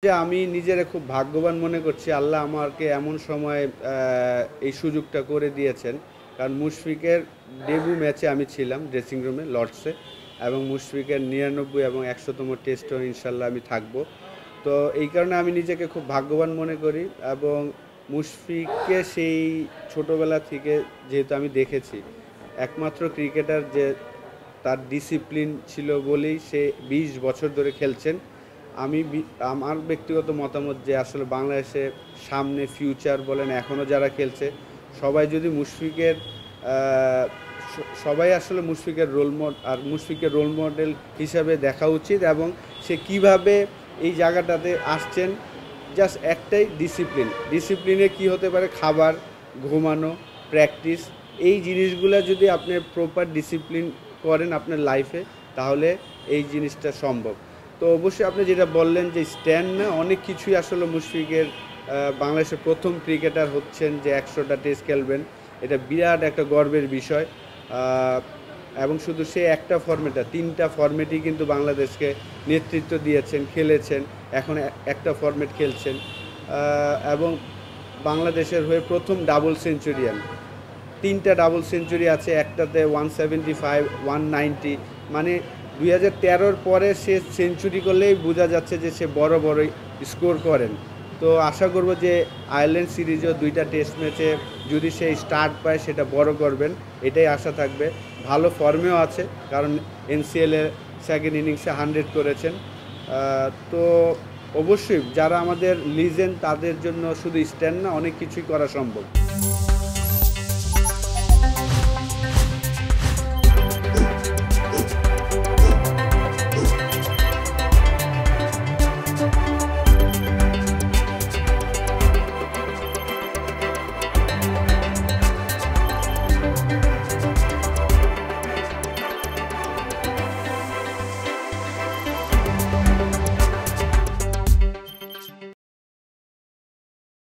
যে আমি নিজেরে খুব ভাগ্যবান মনে করছি আল্লাহ আমাকে এমন সময় এই সুযোগটা করে দিয়েছেন। কারণ মুশফিকের ডেবু ম্যাচে আমি ছিলাম ড্রেসিং রুমে লর্ডসে, এবং মুশফিকের 99 এবং 100তম টেস্টও ইনশাল্লাহ আমি থাকব। তো এই কারণে আমি নিজেকে খুব ভাগ্যবান মনে করি, এবং মুশফিককে সেই ছোটোবেলা থেকে যেহেতু আমি দেখেছি, একমাত্র ক্রিকেটার যে তার ডিসিপ্লিন ছিল বলেই সে 20 বছর ধরে খেলছেন। আমার ব্যক্তিগত মতামত যে আসলে বাংলাদেশে সামনে ফিউচার বলেন এখনও যারা খেলছে সবাই যদি মুশফিকের সবাই আসলে মুশফিকের রোল মডেল হিসাবে দেখা উচিত, এবং সে কিভাবে এই জায়গাটাতে আসছেন। জাস্ট একটাই ডিসিপ্লিনে কি হতে পারে, খাবার, ঘুমানো, প্র্যাকটিস, এই জিনিসগুলো যদি আপনি প্রপার ডিসিপ্লিন করেন আপনার লাইফে, তাহলে এই জিনিসটা সম্ভব। তো অবশ্যই আপনি যেটা বললেন যে স্ট্যান্ড না, অনেক কিছুই আসলে মুশফিকের বাংলাদেশের প্রথম ক্রিকেটার হচ্ছেন যে 100টা টেস্ট খেলবেন, এটা বিরাট একটা গর্বের বিষয়। এবং শুধু সে একটা ফর্মেটটা, 3টা ফর্মেটই কিন্তু বাংলাদেশকে নেতৃত্ব দিয়েছেন, খেলেছেন, এখন একটা ফর্মেট খেলছেন, এবং বাংলাদেশের হয়ে প্রথম ডাবল সেঞ্চুরিয়ান। 3টা ডাবল সেঞ্চুরি আছে, একটাতে 175, 190, মানে 2013-র পরে সে সেঞ্চুরি করলেই বোঝা যাচ্ছে যে সে বড় স্কোর করেন। তো আশা করব যে আয়ারল্যান্ড সিরিজেও 2টা টেস্ট ম্যাচে যদি সে স্টার্ট পায় সেটা বড় করবেন, এটাই আশা থাকবে। ভালো ফর্মেও আছে, কারণ এনসিএলের সেকেন্ড ইনিংসে 100 করেছেন। তো অবশ্যই যারা আমাদের লিজেন্ড তাদের জন্য শুধু স্ট্যান্ড না, অনেক কিছুই করা সম্ভব।